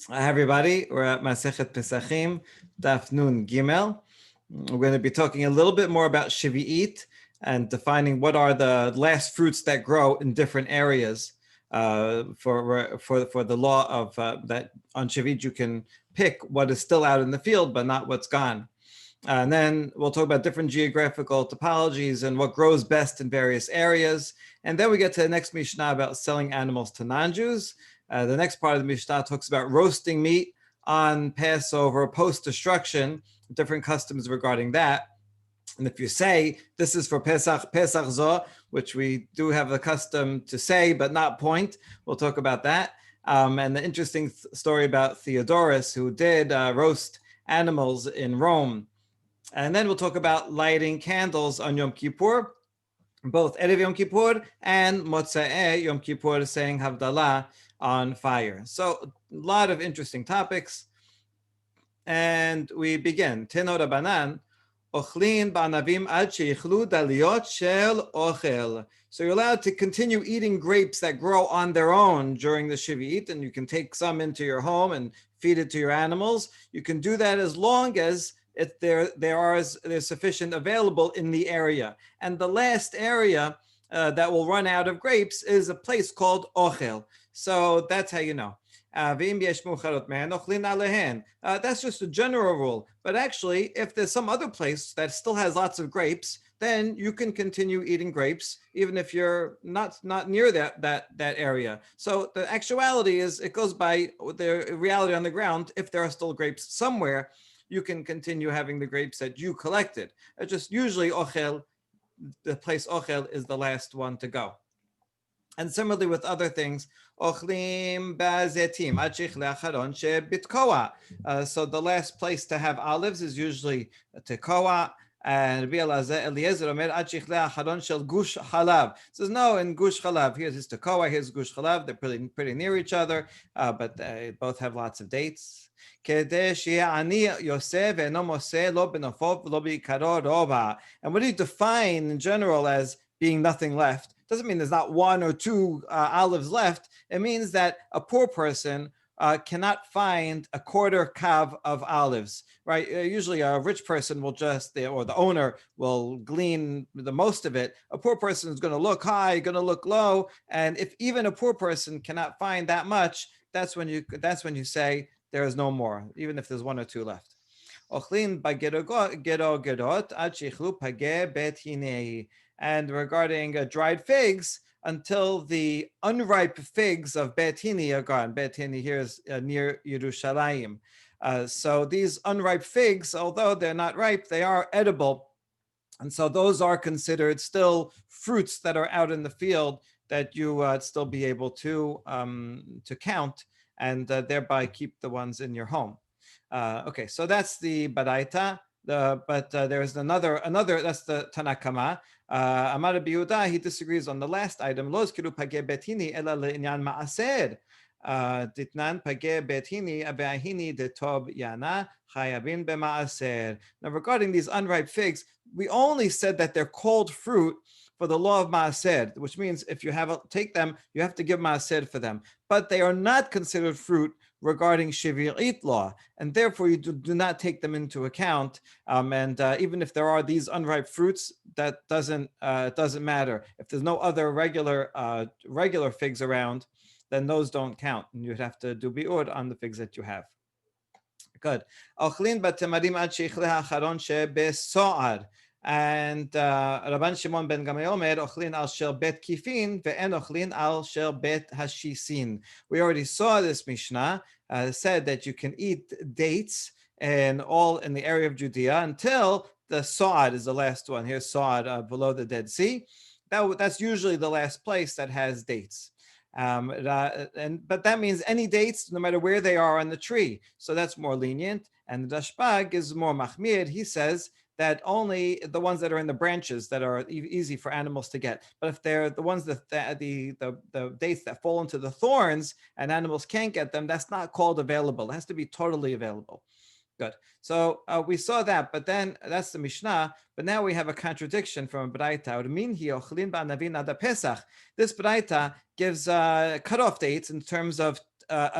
Hi everybody, we're at Masechet Pesahim, Daf Nun Gimel. We're going to be talking a little bit more about Sheviit and defining what are the last fruits that grow in different areas. For the law of that on Sheviit you can pick what is still out in the field, but not what's gone. And then we'll talk about different geographical topologies and what grows best in various areas. And then we get to the next Mishnah about selling animals to non-Jews. The next part of the Mishnah talks about roasting meat on Passover post-destruction, different customs regarding that. And if you say this is for Pesach, Pesach zo, which we do have a custom to say, but not point, we'll talk about that. And the interesting story about Theodorus, who did roast animals in Rome. And then we'll talk about lighting candles on Yom Kippur, both Erev Yom Kippur and Motzei Yom Kippur, saying Havdalah on fire. So a lot of interesting topics. And we begin. Teno Rabbanan, Ochlin ba'anavim ad sheichlu daliot shel ochel. So you're allowed to continue eating grapes that grow on their own during the Sheviit, and you can take some into your home and feed it to your animals. You can do that as long as there's sufficient available in the area. And the last area that will run out of grapes is a place called Ochel. So that's how you know. That's just a general rule. But actually, if there's some other place that still has lots of grapes, then you can continue eating grapes, even if you're not near that area. So the actuality is it goes by the reality on the ground. If there are still grapes somewhere, you can continue having the grapes that you collected. It's just usually Ochel, the place Ochel is the last one to go. And similarly with other things, Ochlim bazetim achich leacharon shebitkoa. So the last place to have olives is usually tekoa. And Eliezer Omer achich leacharon shel gush halav. Says no, in gush halav. Here's his tekoa, here's gush halav. They're pretty near each other, but they both have lots of dates. And what do you define in general as being nothing left? Doesn't mean there's not one or two olives left. It means that a poor person cannot find a quarter kav of olives, right? Usually a rich person will or the owner will glean the most of it. A poor person is going to look high, going to look low. And if even a poor person cannot find that much, that's when you say there is no more, even if there's one or two left. And regarding dried figs, until the unripe figs of Bet Hini are gone. Bet Hini here is near Yerushalayim. So these unripe figs, although they're not ripe, they are edible. And so those are considered still fruits that are out in the field that you still be able to count and thereby keep the ones in your home. Okay, so that's the Baraita. But there's another, that's the Tanakama. Amar Rabbi Yehuda, he disagrees on the last item. Lo zkiru pageh betini ela le'inyan ma'aser. Ditnan pageh betini abe'ahini detob yana chayavin b'ma'aser. Now regarding these unripe figs, we only said that they're called fruit for the law of ma'aser, which means if you take them, you have to give ma'aser for them. But they are not considered fruit regarding Sheviit law, and therefore you do not take them into account. And even if there are these unripe fruits, that doesn't matter. If there's no other regular figs around, then those don't count, and you'd have to do biur on the figs that you have. Good. And Rabban Shimon ben Gamliel Omer, Ochlin al shel bet kifin ve'en ochlin al shel bet hashisin. We already saw this Mishnah said that you can eat dates in the area of Judea until the Sa'ad is the last one. Here's Sa'ad below the Dead Sea. That's usually the last place that has dates. But that means any dates, no matter where they are on the tree. So that's more lenient. And the Rashbag is more machmir. He says that only the ones that are in the branches that are easy for animals to get. But if they're the ones that the dates that fall into the thorns and animals can't get them, that's not called available. It has to be totally available. Good. So we saw that, but then that's the Mishnah. But now we have a contradiction from a Braita. This Braita gives cutoff dates in terms of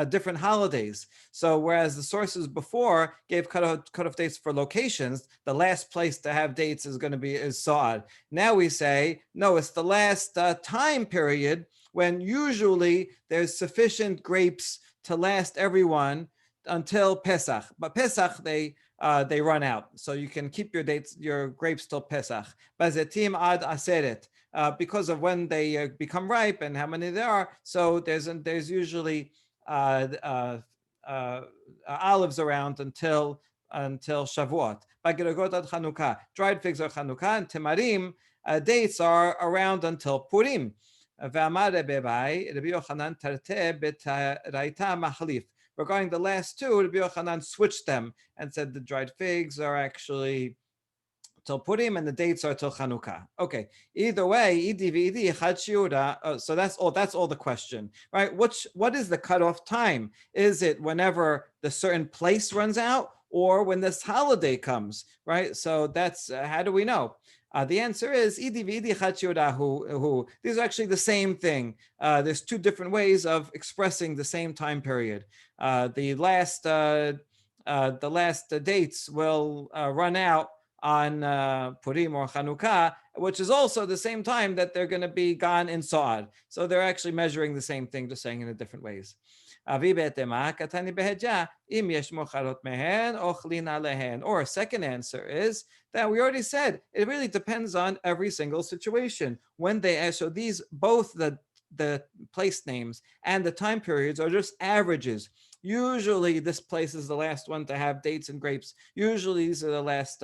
different holidays. So whereas the sources before gave cutoff dates for locations, the last place to have dates is going to be Sa'ad. Now we say, no, it's the last time period when usually there's sufficient grapes to last everyone until Pesach. But Pesach, they run out. So you can keep your grapes till Pesach. Bazetim ad aseret. Because of when they become ripe and how many there are. So there's usually olives around until Shavuot. Bagiragot ad Chanukah. Dried figs are Chanukah, and Temarim, dates are around until Purim. Ve'amar Rabbi Yochanan tarteh betaraita machlif. Regarding the last two, Rabbi Yochanan switched them and said the dried figs are actually till Purim and the dates are till Chanukah. Okay. Either way, so that's all the question, right? What is the cutoff time? Is it whenever the certain place runs out, or when this holiday comes, right? So that's how do we know? The answer is these are actually the same thing. There's two different ways of expressing the same time period. The last dates will run out on Purim or Chanukah, which is also the same time that they're going to be gone in Sa'ad. So they're actually measuring the same thing, just saying in a different ways. Or a second answer is that we already said it really depends on every single situation. When so these both the place names and the time periods are just averages. Usually this place is the last one to have dates and grapes. Usually these are the last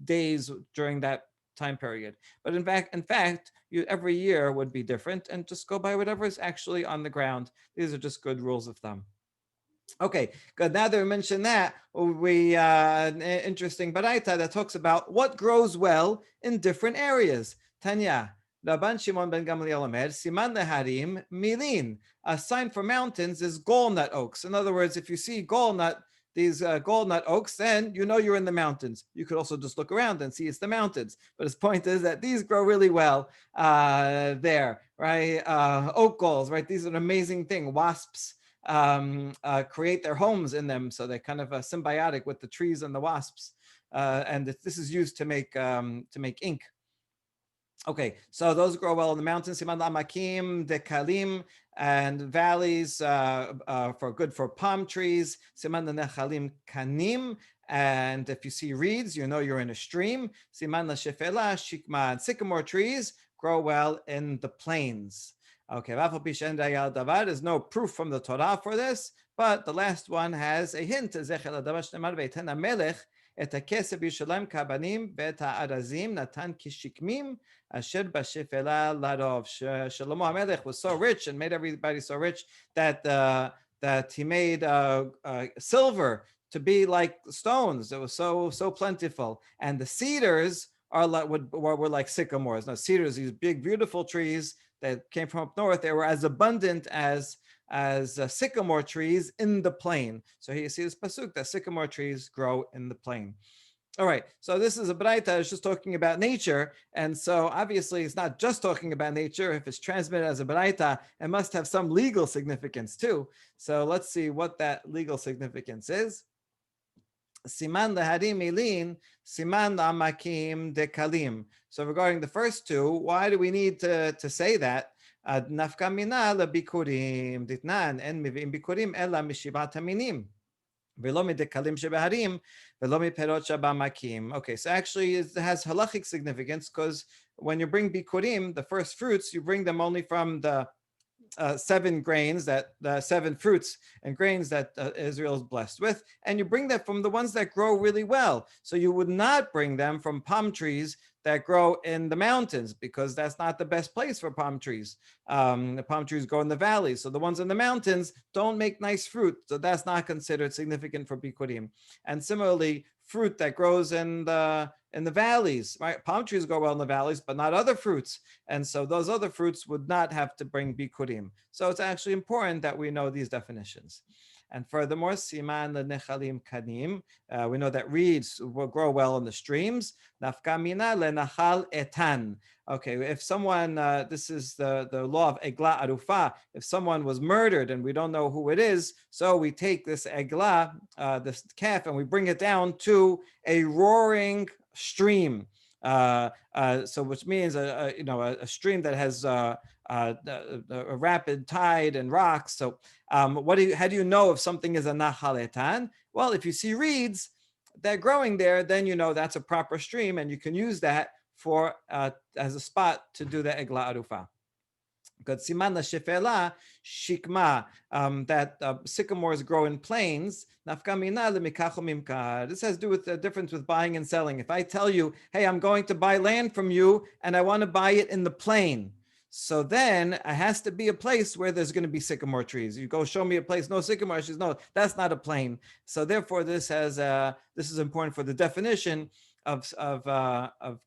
days during that time period. But in fact, every year would be different, and just go by whatever is actually on the ground. These are just good rules of thumb. Okay, good. Now that we mentioned that, we an interesting baraita that talks about what grows well in different areas. Tanya, Rabban Shimon ben Gamliel Omer, Siman leharim milin. A sign for mountains is walnut oaks. In other words, if you see these walnut oaks, then you know you're in the mountains. You could also just look around and see it's the mountains. But his point is that these grow really well there, right? Oak galls, right? These are an amazing thing. Wasps create their homes in them, so they're kind of symbiotic with the trees and the wasps. And this is used to make ink. Okay, so those grow well in the mountains. Siman la'amakim, dekalim, and valleys for good for palm trees. Siman la'nechalim kanim, and if you see reeds, you know you're in a stream. Siman la'shefela shikma, and sycamore trees grow well in the plains. Okay, there's no proof from the Torah for this, but the last one has a hint. את הכסף בירושלים כבנים ואת הארזים נתן כשקמים אשר בשפלה לרוב. Shlomo HaMelech was so rich and made everybody so rich that he made silver to be like stones. It was so plentiful, and the cedars were like sycamores. Now cedars, these big beautiful trees that came from up north, they were as abundant as sycamore trees in the plain. So here you see this pasuk that sycamore trees grow in the plain. All right, so this is a braita, it's just talking about nature, and so obviously it's not just talking about nature. If it's transmitted as a braita, it must have some legal significance too. So let's see what that legal significance is. Siman leharim milin, siman la'amakim dekalim. So regarding the first two, why do we need to say that? Nafka mina lebikurim ditnan en mivi'im bikurim ela mishivat haminim. Okay, so actually it has halachic significance, because when you bring bikurim, the first fruits, you bring them only from the 7 grains, the 7 fruits and grains that Israel is blessed with, and you bring them from the ones that grow really well. So you would not bring them from palm trees that grow in the mountains, because that's not the best place for palm trees. The palm trees grow in the valleys, so the ones in the mountains don't make nice fruit, so that's not considered significant for bikurim. And similarly, fruit that grows in the in the valleys, right? Palm trees grow well in the valleys, but not other fruits. And so those other fruits would not have to bring bikurim. So it's actually important that we know these definitions. And furthermore, siman lenechalim kanim, we know that reeds will grow well in the streams. Nafkamina lenachal etan. Okay, if someone, this is the law of egla arufa, if someone was murdered and we don't know who it is, so we take this egla, this calf, and we bring it down to a roaring stream. So which means a stream that has a rapid tide and rocks. So how do you know if something is a nahaletan? Well, if you see reeds that are growing there, then you know that's a proper stream, and you can use that for as a spot to do the egla arufa. Good. Siman shefela shikma, that sycamores grow in plains. Nafkamina lemikachu mimka. This has to do with the difference with buying and selling. If I tell you, hey, I'm going to buy land from you and I want to buy it in the plain, so then it has to be a place where there's going to be sycamore trees. You go show me a place, no sycamore. She says, no, that's not a plain. So therefore, this is important for the definition of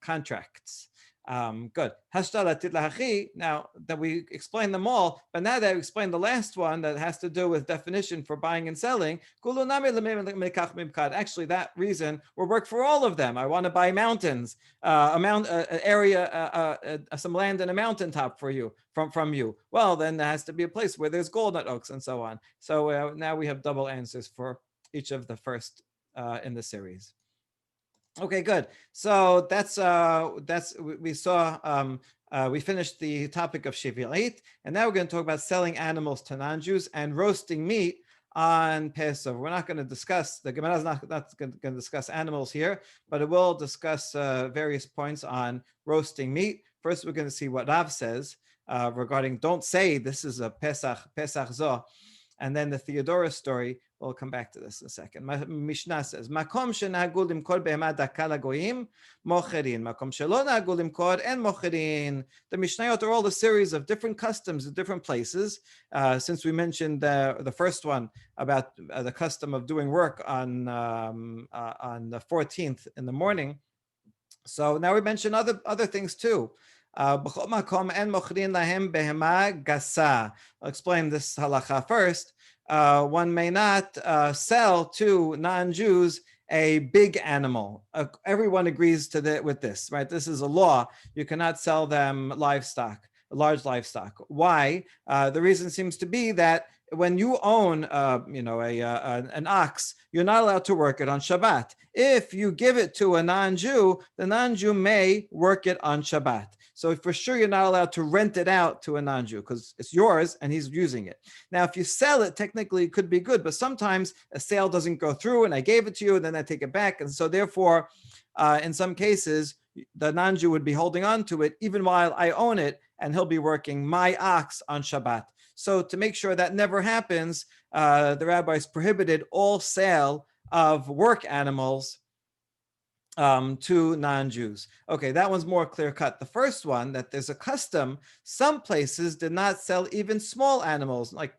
contracts. Good. Now that we explained them all, but now that we explained the last one that has to do with definition for buying and selling, actually that reason will work for all of them. I want to buy mountains, some land in a mountaintop for you, from you. Well, then there has to be a place where there's walnut oaks and so on. So now we have double answers for each of the first in the series. Okay, good. So that's we saw. We finished the topic of Sheviit, and now we're going to talk about selling animals to non-Jews and roasting meat on Passover. We're not going to discuss, the Gemara is not going to discuss animals here, but it will discuss various points on roasting meat. First, we're going to see what Rav says regarding don't say this is a Pesach zo. And then the Theodorus story, we'll come back to this in a second. Mishnah says, Makom shenahagu limkor behema daka lagoyim, mocherin. Makom shelo nahagu limkor en mocherin. The Mishnayot are all a series of different customs in different places. Since we mentioned the first one about the custom of doing work on the 14th in the morning. So now we mention other things too. I'll explain this halacha first. One may not sell to non-Jews a big animal. Everyone agrees with this, right? This is a law. You cannot sell them livestock, large livestock. Why? The reason seems to be that when you own, an ox, you're not allowed to work it on Shabbat. If you give it to a non-Jew, the non-Jew may work it on Shabbat. So for sure, you're not allowed to rent it out to a non-Jew because it's yours and he's using it. Now, if you sell it, technically it could be good, but sometimes a sale doesn't go through and I gave it to you and then I take it back. And so therefore, in some cases, the non-Jew would be holding on to it even while I own it, and he'll be working my ox on Shabbat. So to make sure that never happens, the rabbis prohibited all sale of work animals to non-Jews. Okay, that one's more clear-cut. The first one, that there's a custom, some places did not sell even small animals, like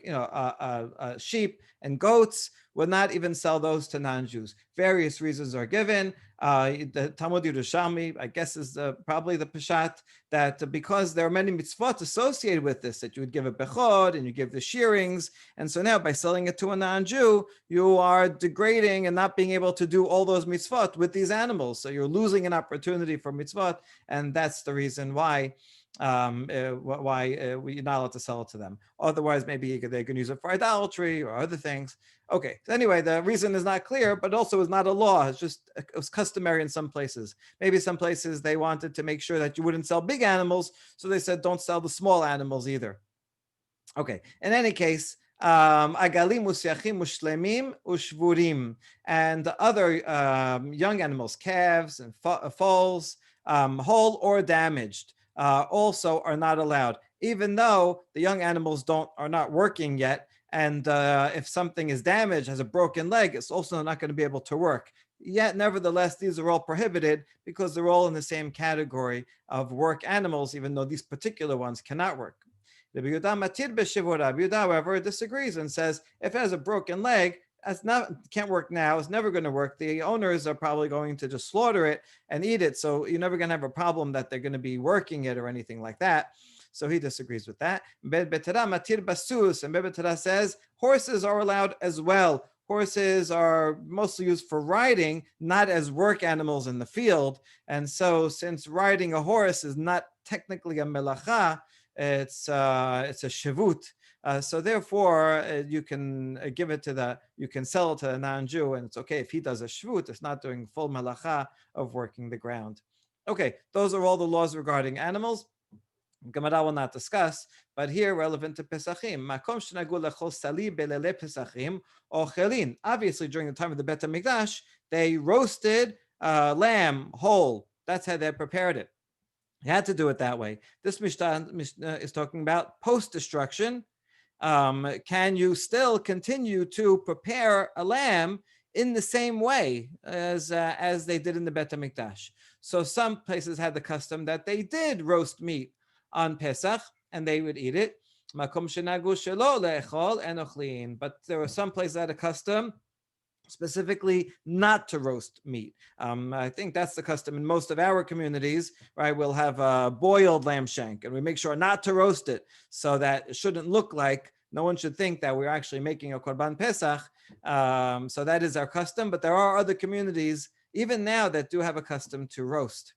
sheep and goats, would not even sell those to non-Jews. Various reasons are given. The Talmud Yerushalmi, I guess, is probably the Peshat, that because there are many mitzvot associated with this, that you would give a bechod and you give the shearings, and so now by selling it to a non-Jew, you are degrading and not being able to do all those mitzvot with these animals. So you're losing an opportunity for mitzvot, and that's the reason why we're not allowed to sell it to them. Otherwise, maybe they can use it for idolatry or other things. Okay, so anyway, the reason is not clear, but also is not a law. It was customary in some places. Maybe some places they wanted to make sure that you wouldn't sell big animals, so they said don't sell the small animals either. Okay, in any case, agalim usyachim ushlemim ushvurim, and the other young animals, calves and foals, whole or damaged, also are not allowed, even though the young animals are not working yet. And if something is damaged, has a broken leg, it's also not going to be able to work. Yet, nevertheless, these are all prohibited because they're all in the same category of work animals, even though these particular ones cannot work. Rabbi Yehuda, however, disagrees and says if it has a broken leg, can't work now. It's never going to work. The owners are probably going to just slaughter it and eat it. So you're never going to have a problem that they're going to be working it or anything like that. So he disagrees with that. Bet Betara matir basus, and Bet Betara says horses are allowed as well. Horses are mostly used for riding, not as work animals in the field. And so, since riding a horse is not technically a melacha, it's a Sheviit. So therefore, you can give it to you can sell it to a non-Jew, and it's okay if he does a Sheviit. It's not doing full melacha of working the ground. Okay, those are all the laws regarding animals. Gemara will not discuss, but here relevant to Pesachim. Makom shenagu lechol sali belele Pesachim ochelin. Obviously, during the time of the Bet HaMikdash, they roasted lamb whole. That's how they prepared it. They had to do it that way. This Mishnah is talking about post-destruction. Can you still continue to prepare a lamb in the same way as they did in the Bet HaMikdash? So some places had the custom that they did roast meat on Pesach, and they would eat it. But there were some places that had a custom specifically not to roast meat. I think that's the custom in most of our communities, right? We'll have a boiled lamb shank, and we make sure not to roast it so that it shouldn't look like, no one should think that we're actually making a Korban Pesach. So that is our custom, but there are other communities, even now, that do have a custom to roast.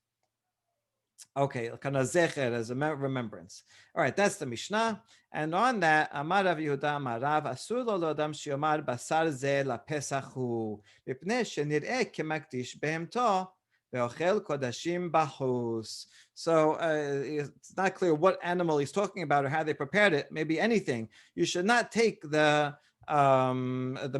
Okay, kind of zecher, as a remembrance. All right, that's the Mishnah. And on that, Amar Rav Yehuda Amar Rav, asur lo lo'adam shiomar basar ze la pesachu, mipnei shenir'eh kemakdish behemto, ve'ochel kodashim bahus. So it's not clear what animal he's talking about or how they prepared it. Maybe anything. You should not take the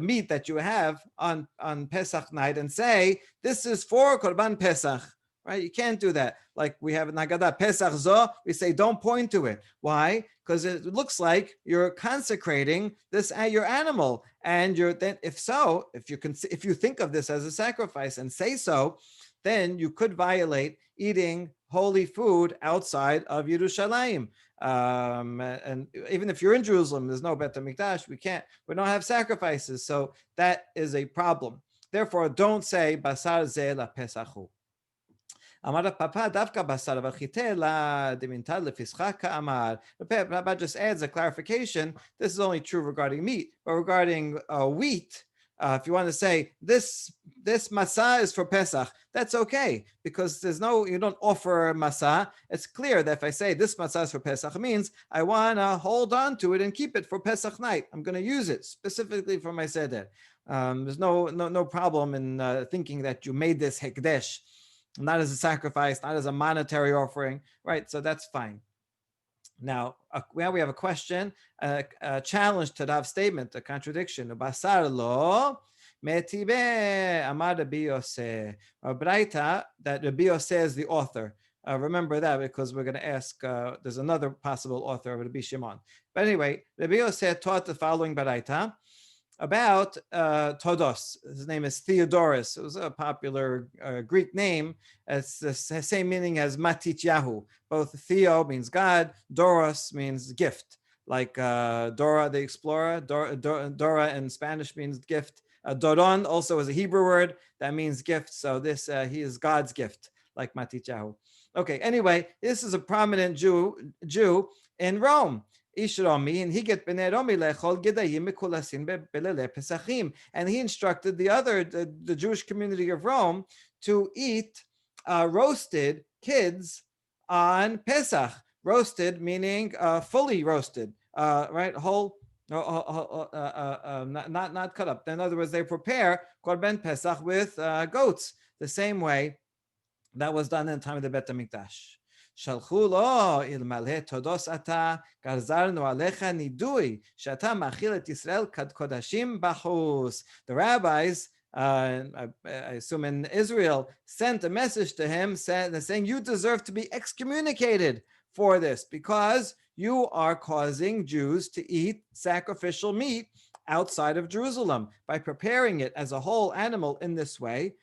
meat that you have on Pesach night and say, this is for Korban Pesach. Right? You can't do that. Like we have in Haggadah, Pesach Zo, we say don't point to it. Why? Because it looks like you're consecrating this your animal, and if you think of this as a sacrifice and say so, then you could violate eating holy food outside of Yerushalayim. And even if you're in Jerusalem, there's no Bet HaMikdash. We don't have sacrifices, so that is a problem. Therefore, don't say Basar Ze La Pesachu. Amar Papa Davka Basar Vachitela Dimintad Lefischa Ka'amar. Papa just adds a clarification. This is only true regarding meat, but regarding wheat, if you want to say this masa is for Pesach, that's okay, because you don't offer masa. It's clear that if I say this masa is for Pesach, it means I want to hold on to it and keep it for Pesach night. I'm going to use it specifically for my seder. There's no problem in thinking that you made this hekdesh, not as a sacrifice, not as a monetary offering, right? So that's fine. Now, we have a question, a challenge to Rav's statement, a contradiction. Basar lo metibe amar Rabbi Yose. Braita that Rabbi Yose is the author. Remember that, because we're going to ask, there's another possible author, Rabbi Shimon. But anyway, Rabbi Yose taught the following Braita about Todos. His name is Theodorus. It was a popular Greek name. It's the same meaning as Matityahu. Both Theo means God, Doros means gift. Like Dora the Explorer, Dora in Spanish means gift. Doron also is a Hebrew word that means gift. So he is God's gift, like Matityahu. Okay, anyway, this is a prominent Jew in Rome. And he instructed the Jewish community of Rome to eat roasted kids on Pesach. Roasted meaning fully roasted, right? Whole, not cut up. In other words, they prepare Korban Pesach with goats, the same way that was done in the time of the Bet HaMikdash. שלחו לו אלמלא תודוס אתה, גזרנו עליך נידוי, שאתה מאכיל את ישראל קודשים בחוץ. The rabbis, I assume in Israel, sent a message to him saying, you deserve to be excommunicated for this, because you are causing Jews to eat sacrificial meat outside of Jerusalem. By preparing it as a whole animal in this way,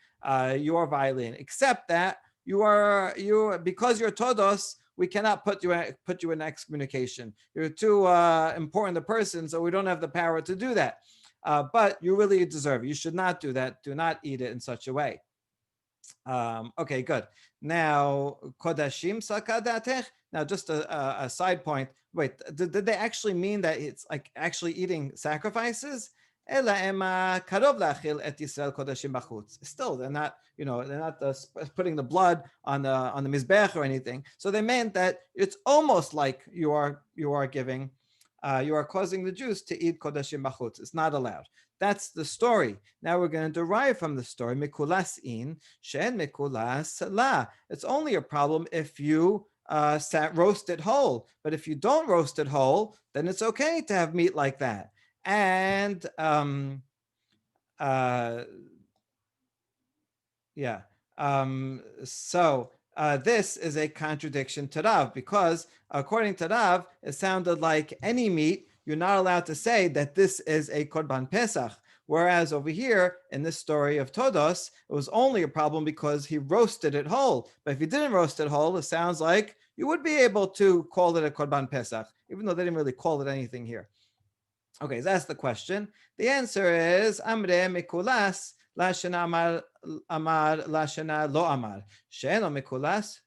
you are violating, except that because you're Todos, we cannot put you in excommunication. You're too important a person, so we don't have the power to do that. but you really deserve it. You should not do that. Do not eat it in such a way. Okay, good. Now, kodashim sakadatech. Now, just a side point. Wait, did they actually mean that it's like actually eating sacrifices? Still, they're not, they're not putting the blood on the mizbech or anything. So they meant that it's almost like you are giving, you are causing the Jews to eat kodashim bachutz. It's not allowed. That's the story. Now we're going to derive from the story mikulas in shen mikulas la. It's only a problem if you roast it whole, but if you don't roast it whole, then it's okay to have meat like that. And so this is a contradiction to Rav, because according to Rav, it sounded like any meat, you're not allowed to say that this is a Korban Pesach. Whereas over here in this story of Todos, it was only a problem because he roasted it whole. But if he didn't roast it whole, it sounds like you would be able to call it a Korban Pesach, even though they didn't really call it anything here. Okay, so that's the question. The answer is Amre Mikulas Lashana Amar Lashana Lo Amar. She'eno Mikulas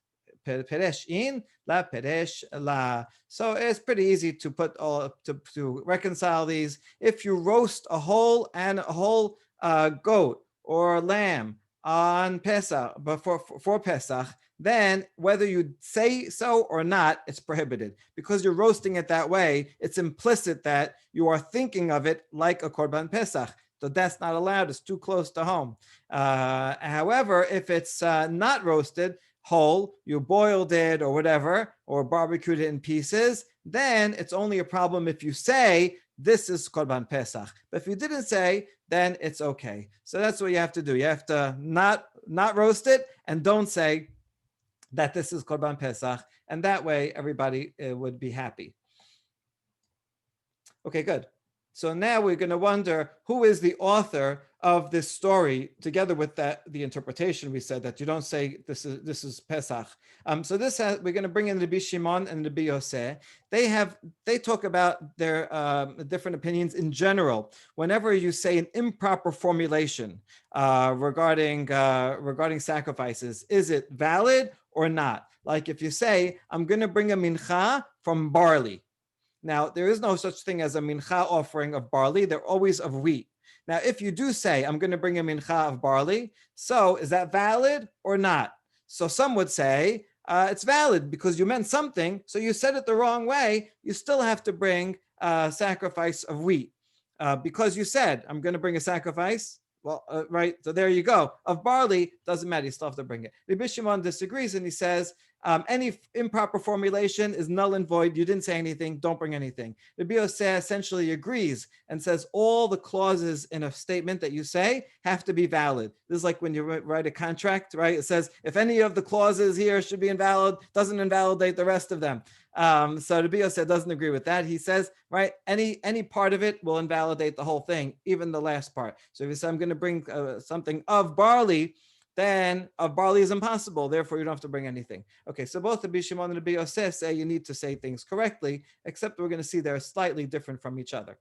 Peresh in La Peresh La. So it's pretty easy to put all to reconcile these. If you roast a whole goat or lamb on Pesach, but for Pesach, then whether you say so or not, it's prohibited. Because you're roasting it that way, it's implicit that you are thinking of it like a Korban Pesach. So that's not allowed. It's too close to home. However, if it's not roasted whole, you boiled it or whatever, or barbecued it in pieces, then it's only a problem if you say, this is Korban Pesach. But if you didn't say, then it's okay. So that's what you have to do. You have to not roast it and don't say that this is Korban Pesach. And that way everybody would be happy. Okay, good. So now we're going to wonder who is the author of this story, together with the interpretation we said that you don't say this is Pesach. So we're going to bring in the Shimon and the Yose. They talk about their different opinions in general. Whenever you say an improper formulation regarding sacrifices, is it valid or not? Like if you say, I'm going to bring a mincha from barley. Now, there is no such thing as a mincha offering of barley. They're always of wheat. Now, if you do say, I'm going to bring a mincha of barley, so is that valid or not? So some would say it's valid because you meant something, so you said it the wrong way. You still have to bring a sacrifice of wheat because you said, I'm going to bring a sacrifice. Well, right, so there you go. Of barley, doesn't matter, you still have to bring it. Rabbi Shimon disagrees and he says, any improper formulation is null and void. You didn't say anything, don't bring anything. Rabbi Yose essentially agrees and says all the clauses in a statement that you say have to be valid. This is like when you write a contract, right? It says if any of the clauses here should be invalid, doesn't invalidate the rest of them. So Rabbi Yose doesn't agree with that. He says, right, any part of it will invalidate the whole thing, even the last part. So if you say I'm going to bring something of barley, then of barley is impossible. Therefore, you don't have to bring anything. Okay, so both the Shimon and the Yose say you need to say things correctly, except we're going to see they're slightly different from each other.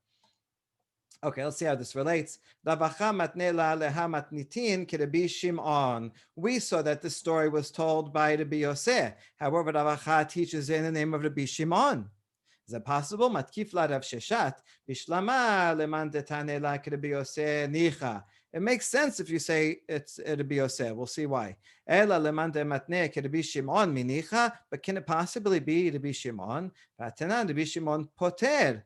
Okay, let's see how this relates. We saw that this story was told by Rabbi Yose. However, Ravacha teaches in the name of Rabbi Shimon. Is that possible? Matkif la Rav Sheshat bishlama leman detane la Rabbi Yose nicha. It makes sense if you say it's Rabbi Yose. We'll see why. Ela leman dematne Rabbi Shimon minicha, but can it possibly be Rabbi Shimon? V'atanan Rabbi Shimon poter.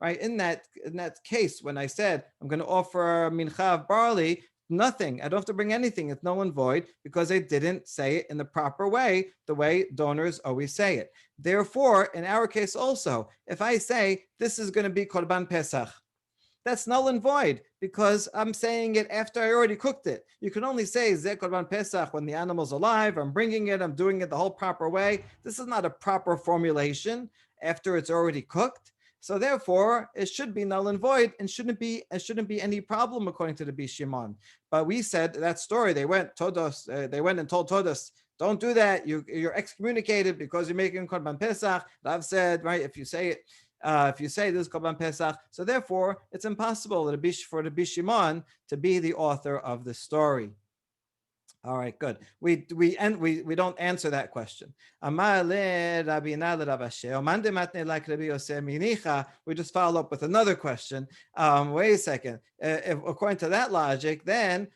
Right, in that case, when I said I'm going to offer mincha of barley, nothing. I don't have to bring anything. It's null and void because I didn't say it in the proper way, the way donors always say it. Therefore, in our case also, if I say this is going to be Korban Pesach, that's null and void because I'm saying it after I already cooked it. You can only say Zeh Korban Pesach when the animal's alive. I'm bringing it. I'm doing it the whole proper way. This is not a proper formulation after it's already cooked. So therefore, it should be null and void and shouldn't be any problem according to the Rabbi Shimon. But we said that story. They went and told Todos, don't do that. You're excommunicated because you're making Korban Pesach. Rav said, right, if you say it, if you say this is Korban Pesach, so therefore it's impossible for Rabbi Shimon to be the author of the story. All right, good. We don't answer that question. We just follow up with another question. Wait a second. If according to that logic, then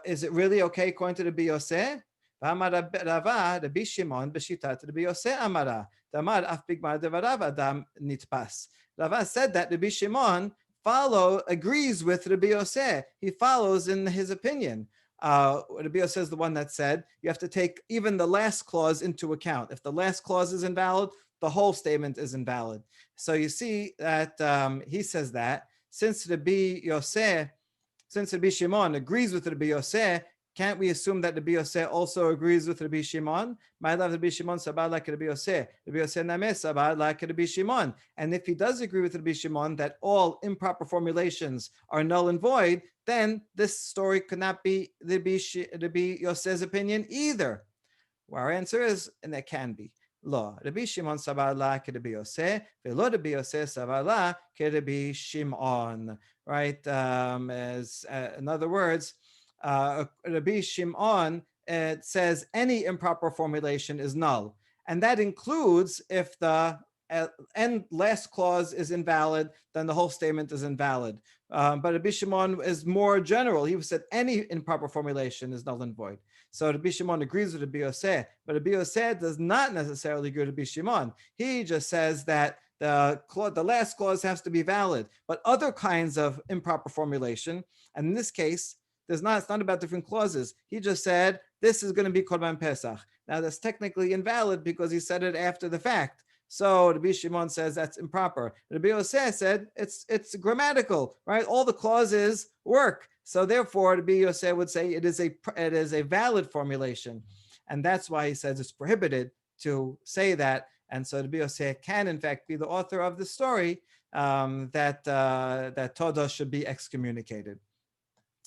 is it really okay according to the Yose? Rabbi Shimon b'shitat Rabbi Yose amara. Damar af bigmar devarav adam nitpas. Rava said that Rabbi Shimon agrees with Rabbi Yose. He follows in his opinion. Rabbi Yose is the one that said you have to take even the last clause into account. If the last clause is invalid, the whole statement is invalid. So you see that he says that since Rabbi Shimon agrees with Rabbi Yose, can't we assume that Rabbi Yose also agrees with Rabbi Shimon? My love, Rabbi Shimon sabad like Rabbi Yose. Rabbi Yose name sabad like Rabbi Shimon. And if he does agree with Rabbi Shimon that all improper formulations are null and void, then this story could not be Rabbi Yose's opinion either. Well, our answer is, and it can be. Lo, Rabbi Shimon sabad la ke Rabbi Yose, velo Rabbi Yose sabad la ke Rabbi Shimon. Right? In other words, Rabbi Shimon says any improper formulation is null, and that includes if the end last clause is invalid, then the whole statement is invalid. But Rabbi Shimon is more general. He said any improper formulation is null and void. So Rabbi Shimon agrees with Rabbi Yose, but Rabbi Yose does not necessarily agree with Rabbi Shimon. He just says that the last clause has to be valid, but other kinds of improper formulation, and in this case, it's not about different clauses. He just said, this is going to be Korban Pesach. Now, that's technically invalid because he said it after the fact. So Rabbi Shimon says that's improper. Rabbi Yose said it's grammatical, right? All the clauses work. So therefore, Rabbi Yose would say it is a valid formulation. And that's why he says it's prohibited to say that. And so Rabbi Yose can, in fact, be the author of the story that Todos should be excommunicated.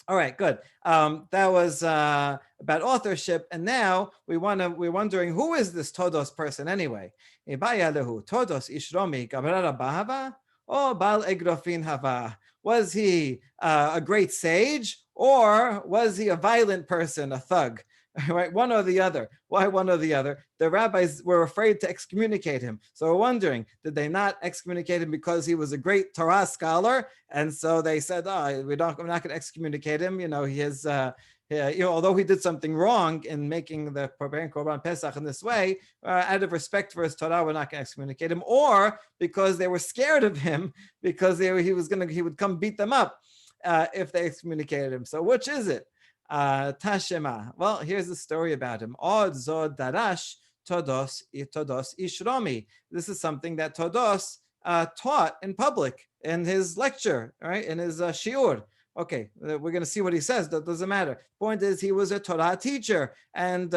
All right, good. That was about authorship, and now we're wondering who is this Todos person anyway? Todos ishromi gabrara bahava or bal egrofin hava? Was he a great sage, or was he a violent person, a thug? Right, one or the other. Why one or the other? The rabbis were afraid to excommunicate him. So we're wondering, did they not excommunicate him because he was a great Torah scholar? And so they said, we're not going to excommunicate him. He is, although he did something wrong in preparing Korban Pesach in this way, out of respect for his Torah, we're not going to excommunicate him. Or because they were scared of him, because he would come beat them up if they excommunicated him. So which is it? Tashema. Well, here's the story about him. Od zod darash Todos ishromi. This is something that Todos taught in public in his lecture, right? In his shiur. Okay, we're going to see what he says. That doesn't matter. Point is, he was a Torah teacher, and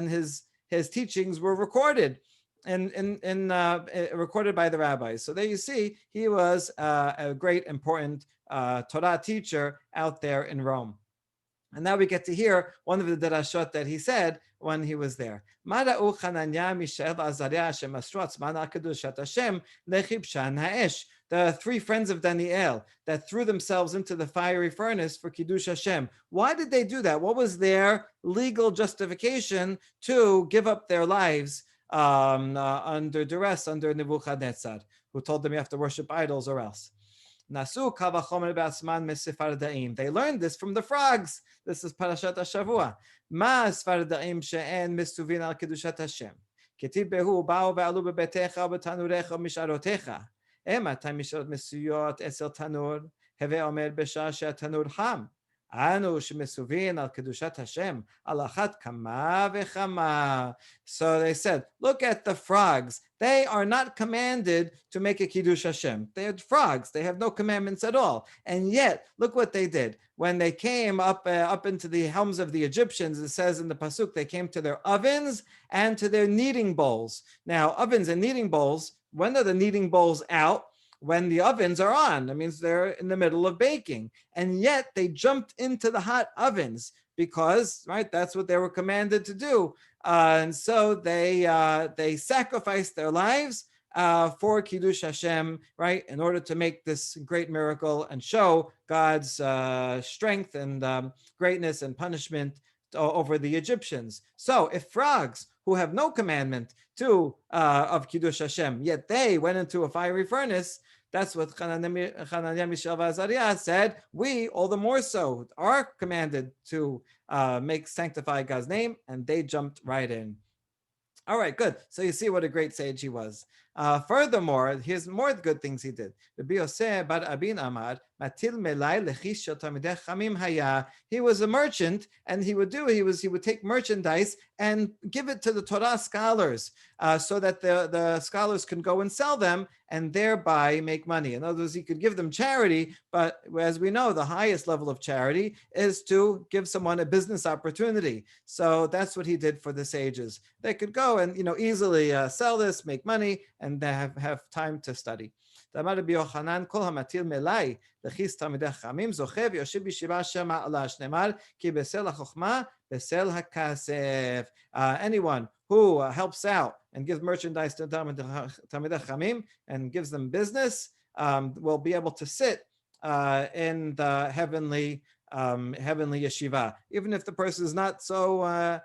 his teachings were recorded and recorded by the rabbis. So there you see, he was a great, important Torah teacher out there in Rome. And now we get to hear one of the derashot that he said when he was there. The three friends of Daniel that threw themselves into the fiery furnace for Kiddush Hashem. Why did they do that? What was their legal justification to give up their lives under duress, under Nebuchadnezzar, who told them you have to worship idols or else? They learned this from the frogs. This is Parashat HaShavua. Ma Sfardaim she'en misuvin al kedushat Hashem. Ketib behu ba'u ve'alu bebetecha v'tanurecha misharotecha. Matai misharot mesuyot esel tanur. Heve omer b'shah she'tanur ham. Anu shemesuvin al kedushat Hashem alachat kama v'chama. So they said, look at the frogs. They are not commanded to make a kiddush Hashem. They are frogs. They have no commandments at all. And yet, look what they did. When they came up into the helms of the Egyptians, it says in the pasuk, they came to their ovens and to their kneading bowls. Now, ovens and kneading bowls. When are the kneading bowls out? When the ovens are on. That means they're in the middle of baking. And yet they jumped into the hot ovens because, right, that's what they were commanded to do. And so they sacrificed their lives for Kiddush Hashem, right? In order to make this great miracle and show God's strength and greatness and punishment over the Egyptians. So if frogs who have no commandment of Kiddush Hashem, yet they went into a fiery furnace, that's what Hananiah, Mishael, and Azariah said. We, all the more so, are commanded to sanctify God's name, and they jumped right in. All right, good. So you see what a great sage he was. Furthermore, here's more good things he did. Yose bar Abin Amar, Matil Melai Lechish Shel Talmidei Chachamim Haya. He was a merchant, and he would take merchandise and give it to the Torah scholars, so that the scholars can go and sell them and thereby make money. In other words, he could give them charity, but as we know, the highest level of charity is to give someone a business opportunity. So that's what he did for the sages. They could go and easily sell this, make money, and have time to study. אמר רבי יוחנן, כל המטיל מלאי לכיס תלמידי חכמים זוכה ויושב בישיבה אשר מעלה, שנאמר כי בסל החוכמה בסל הכסף. Anyone who helps out and gives merchandise to Talmidei Chachamim and gives them business will be able to sit in the heavenly yeshiva, even if the person is not so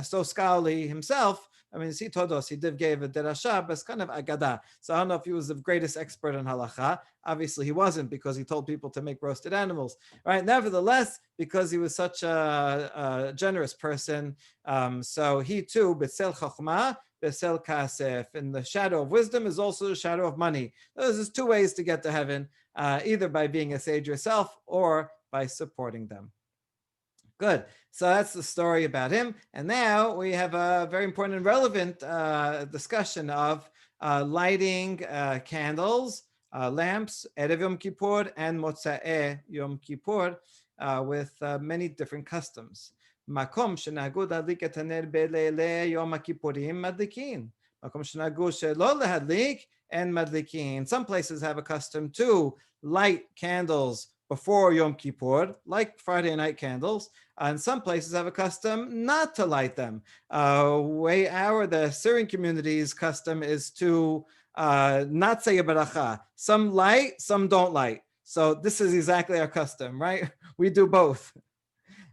so scholarly himself. I mean, Theodorus, he gave a derasha, but it's kind of agada. So I don't know if he was the greatest expert in halacha. Obviously, he wasn't, because he told people to make roasted animals, right? Nevertheless, because he was such a generous person, so he too, b'sel chachma, b'sel kasef, and the shadow of wisdom is also the shadow of money. There's two ways to get to heaven, either by being a sage yourself or by supporting them. Good. So that's the story about him. And now we have a very important and relevant discussion of lighting candles, lamps, Erev Yom Kippur and Motza'e Yom Kippur, with many different customs. Makom shenagud adlik et haner beleilei Yom Kippurim madlikin. Makom shenagud shelo lehadlik and madlikin. Some places have a custom to light candles before Yom Kippur, like Friday night candles, and some places have a custom not to light them. The Syrian community's custom is to not say a beracha. Some light, some don't light. So this is exactly our custom, right? We do both.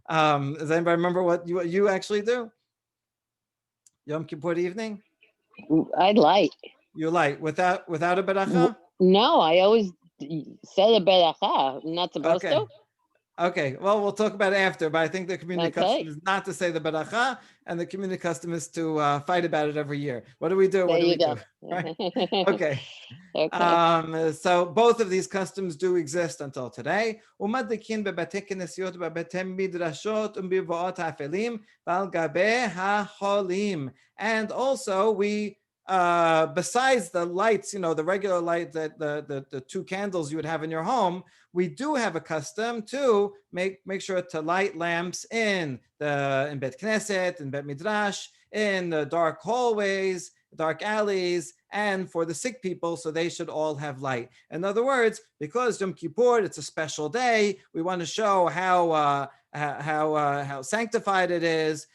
Does anybody remember what you actually do? Yom Kippur evening? I light. You light without a beracha? No, I always say a beracha. I'm not supposed to? Okay, well, we'll talk about it after, but I think the community custom is not to say the beracha, and the community custom is to fight about it every year. What do we do? What do we do? Right? Okay. So both of these customs do exist until today. And also we, besides the lights, the regular light, that the two candles you would have in your home, we do have a custom to make sure to light lamps in Bet Knesset, in Bet Midrash, in the dark hallways, dark alleys, and for the sick people, so they should all have light. In other words, because Yom Kippur, it's a special day, we want to show how sanctified it is.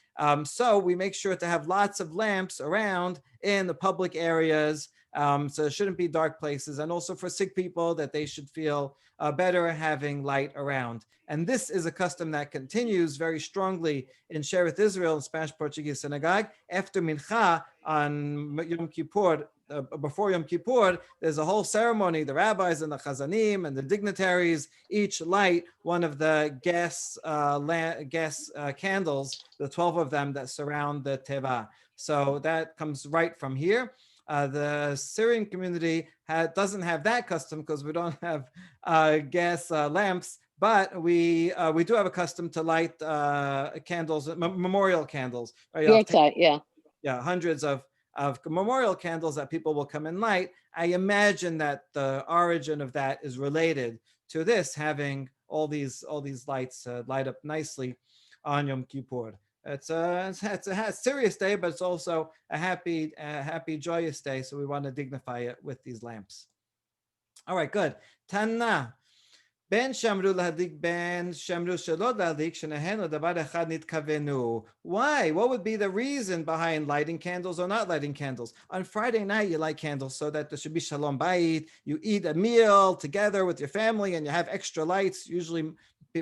So we make sure to have lots of lamps around in the public areas. So it shouldn't be dark places, and also for sick people, that they should feel better having light around. And this is a custom that continues very strongly in Sheviit Israel, Spanish Portuguese synagogue. After Mincha on Yom Kippur, before Yom Kippur, there's a whole ceremony. The rabbis and the chazanim and the dignitaries each light one of the gas candles, the 12 of them that surround the teva. So that comes right from here. The Syrian community doesn't have that custom because we don't have gas lamps, but we do have a custom to light candles, memorial candles. Right? Hundreds of memorial candles that people will come and light. I imagine that the origin of that is related to this, having all these lights light up nicely on Yom Kippur. It's a serious day, but it's also a happy, joyous day. So we want to dignify it with these lamps. All right, good. Tana. Ben shamru lahadik, ben shamru shelo lahadik, shenehen davar echad nitkavenu. Why? What would be the reason behind lighting candles or not lighting candles? On Friday night, you light candles so that there should be shalom bayit. You eat a meal together with your family and you have extra lights. Usually,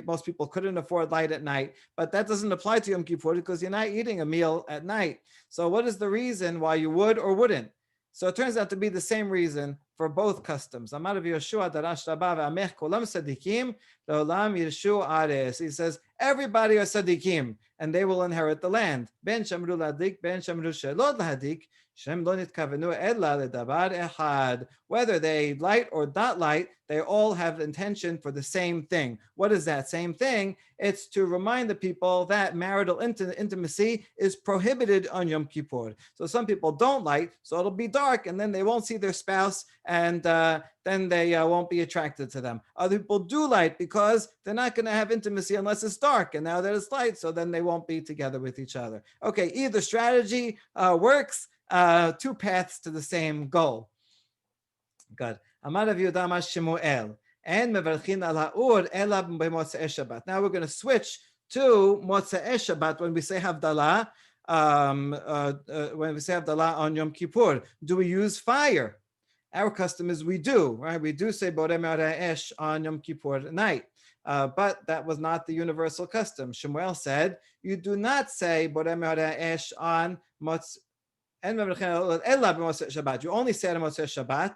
most people couldn't afford light at night, but that doesn't apply to Yom Kippur because you're not eating a meal at night. So what is the reason why you would or wouldn't? So it turns out to be the same reason for both customs. Amar Yeshua darash rabba ve'amech kolam sadikim leolam yirshu ares. He says everybody are sadikim and they will inherit the land. Ben shamru lahadik, ben shamru shelo lahadik. Shem lo nitkavenu ela ledavar echad. Whether they light or not light, they all have intention for the same thing. What is that same thing? It's to remind the people that marital intimacy is prohibited on Yom Kippur. So some people don't light, so it'll be dark, and then they won't see their spouse, and then they won't be attracted to them. Other people do light because they're not going to have intimacy unless it's dark, and now that it's light, so then they won't be together with each other. Okay, either strategy works. Two paths to the same goal. Good. Amar Rav Yehuda Amar Shmuel. And mevarchin al ha'ur ela b'motzei Shabbat. Now we're going to switch to motzei Shabbat when we say Havdalah. When we say Havdalah on Yom Kippur, do we use fire? Our custom is we do, right? We do say Borei Me'orei Esh on Yom Kippur night. But that was not the universal custom. Shmuel said, you do not say Borei Me'orei Esh on motzei. You only say it on Motzei Shabbat,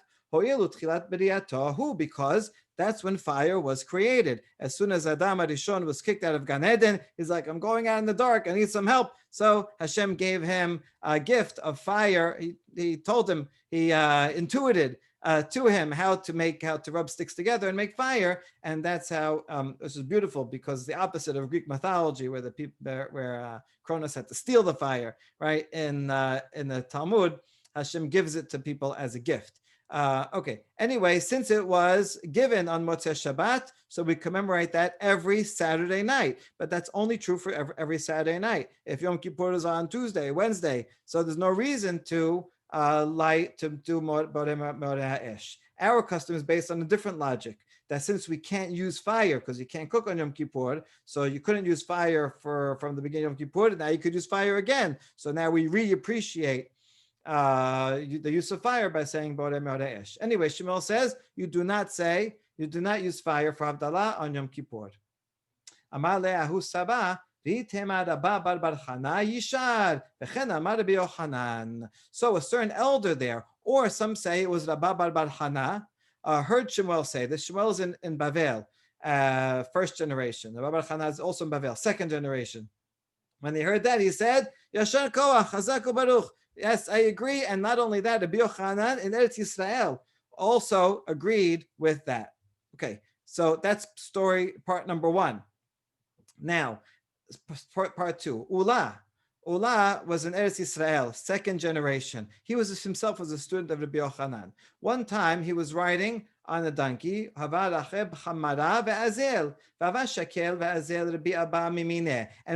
because that's when fire was created. As soon as Adam Arishon was kicked out of Gan Eden, he's like, I'm going out in the dark, I need some help. So Hashem gave him a gift of fire. He told him, he intuited to him how to rub sticks together and make fire, and that's how this is beautiful, because the opposite of Greek mythology, where the people where Cronus had to steal the fire, right? In the Talmud, Hashem gives it to people as a gift. Okay. Anyway, since it was given on Motzei Shabbat, so we commemorate that every Saturday night. But that's only true for every Saturday night. If Yom Kippur is on Tuesday, Wednesday, so there's no reason to light to do Borei Me'orei Esh. Our custom is based on a different logic, that since we can't use fire because you can't cook on Yom Kippur, so you couldn't use fire from the beginning of Yom Kippur, now you could use fire again. So now we reappreciate the use of fire by saying Borei Me'orei Esh. Anyway, Shmuel says you do not use fire for Havdalah on Yom Kippur. Amar le'ahu Sabah. So a certain elder there, or some say it was Rabba bar Hana, heard Shmuel say this. Shmuel is in Bavel, first generation. Rabba bar Hana is also in Bavel, second generation. When he heard that, he said, Yashar Koach, Chazak u'Baruch. Yes, I agree. And not only that, Rabbi Yohanan in Eretz Yisrael also agreed with that. Okay, so that's story part number one. Now, part two, Ula was in Eretz Yisrael, second generation. He himself was a student of Rabbi Yohanan. One time he was riding on a donkey, and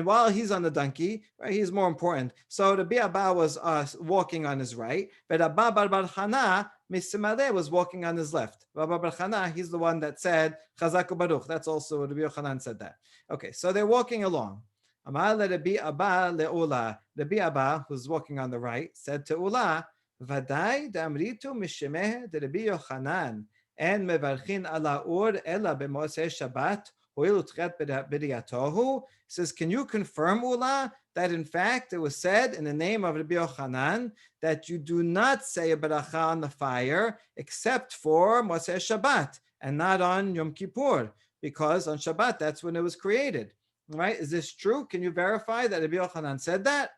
while he's on the donkey, right, he's more important. So Rabbi Abba was walking on his right, but Abba bar Hana was walking on his left. Rabba bar Hana, he's the one that said Chazak u'Baruch. That's also Rabbi Yohanan said that. Okay, so they're walking along. Amar Rabbi Abba le'ula. Rabbi Abba, who's walking on the right, said to Ula, Vadai damritu mishemeh de Rabbi Yohanan and mevarchin ala ur ela b'motzei Shabbat ho'ilu tchiat b'riyatohu. Says, can you confirm, Ula, that in fact it was said in the name of Rabbi Yohanan that you do not say a beracha on the fire except for Motzei Shabbat and not on Yom Kippur, because on Shabbat that's when it was created. Right? Is this true? Can you verify that Rabbi Yohanan said that?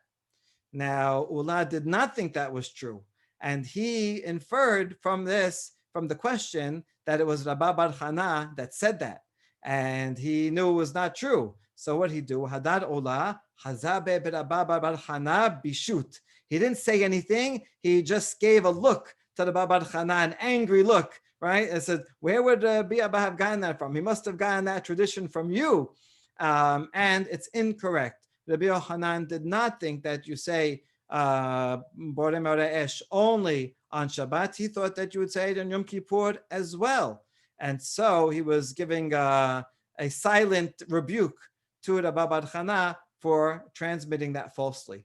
Now, Ula did not think that was true. And he inferred from the question, that it was Rabba bar Hana that said that. And he knew it was not true. So what did he do? Hadar Ula, Hazabe Rabba bar Hana bishut. He didn't say anything. He just gave a look to Rabba bar Hana, an angry look, right? And said, where would Rabbi Abba have gotten that from? He must have gotten that tradition from you. And it's incorrect. Rabbi Yohanan did not think that you say Borei Me'orei Esh only on Shabbat. He thought that you would say it on Yom Kippur as well. And so he was giving a silent rebuke to Rabbi Bar Chana for transmitting that falsely.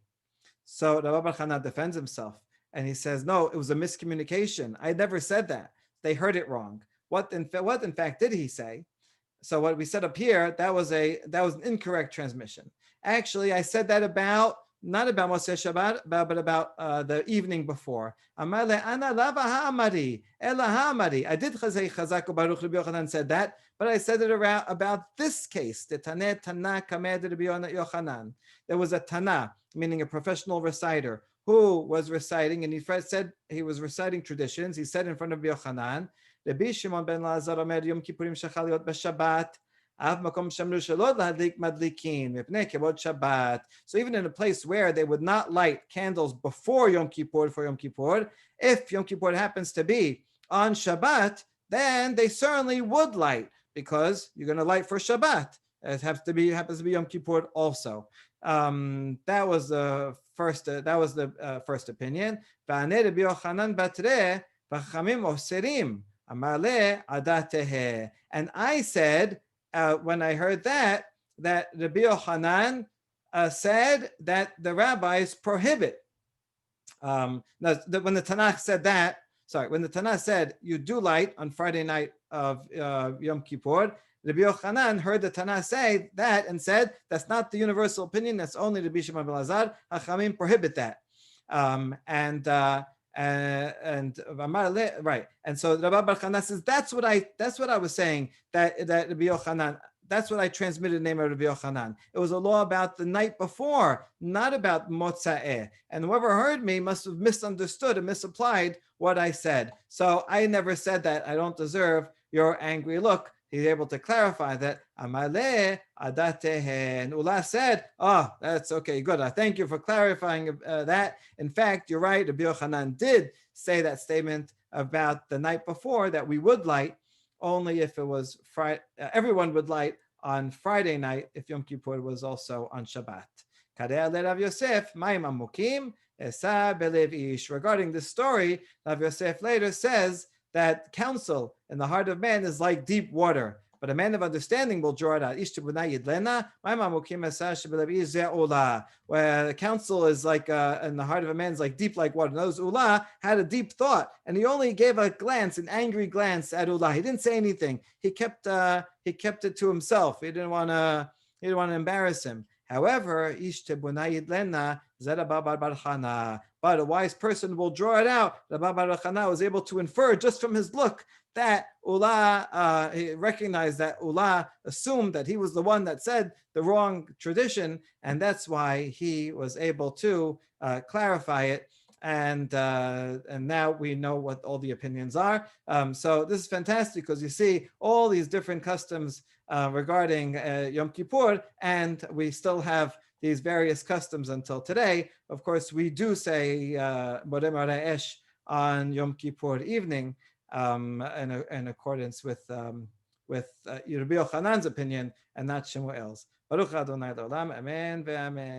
So Rabbi Bar Chana defends himself and he says, no, it was a miscommunication. I never said that. They heard it wrong. What in fact did he say? So what we said up here, that was an incorrect transmission. Actually, I said that not about Moshe Shabbat, but about the evening before. Amar le ana lava ha'amari, ela ha'amari. I did chazei chazak baruch Rabbi Yochanan said that, but I said it about this case. The Taneh Tana kamed Rabbi Yochanan. There was a Tana, meaning a professional reciter, who was reciting, and he said he was reciting traditions. He said in front of Yohanan, Rabbi Shimon ben Lazar omer Yom Kippurim shachal liot b'Shabbat. So even in a place where they would not light candles before Yom Kippur for Yom Kippur, if Yom Kippur happens to be on Shabbat, then they certainly would light because you're going to light for Shabbat. It happens to be Yom Kippur also. That was the first. Opinion. And I said, when I heard that Rabbi Yohanan said that the rabbis prohibit. When the Tanakh said that, when the Tanakh said you do light on Friday night of Yom Kippur, Rabbi Yochanan heard the Tanakh say that and said that's not the universal opinion. That's only Rabbi Shimon ben Lazar. Hachamim prohibit that. And right. And so Rabbi Bar Chana says that's what I was saying, that Rabbi Yochanan, that's what I transmitted the name of Rabbi Yochanan. It was a law about the night before, not about Motza'eh. And whoever heard me must have misunderstood and misapplied what I said. So I never said that. I don't deserve your angry look. He's able to clarify that. Amaleh adatehe. And Ula said, oh, that's okay, good. Thank you for clarifying that. In fact, you're right. Rabbi Yochanan did say that statement about the night before, that we would light only if it was Friday. Everyone would light on Friday night if Yom Kippur was also on Shabbat. Rav Yosef, Ma'im Amukim, Esa Belev Ish. Regarding this story, Rav Yosef later says that counsel in the heart of man is like deep water, but a man of understanding will draw it out. Where the counsel is like in the heart of a man is like deep like water. Those Ula had a deep thought, and he only gave a glance, an angry glance at Ula. He didn't say anything. He kept it to himself. He didn't want to embarrass him. However, but a wise person will draw it out. Rabbi Bar Chana was able to infer just from his look that Ula, he recognized that Ula assumed that he was the one that said the wrong tradition, and that's why he was able to clarify it. And now we know what all the opinions are. So this is fantastic because you see all these different customs regarding Yom Kippur, and we still have these various customs until today. Of course, we do say Borei Esh on Yom Kippur evening in accordance with Rabbi Yochanan's opinion and not Shmuel's. Baruch Adonai L'olam, Amen ve'amen.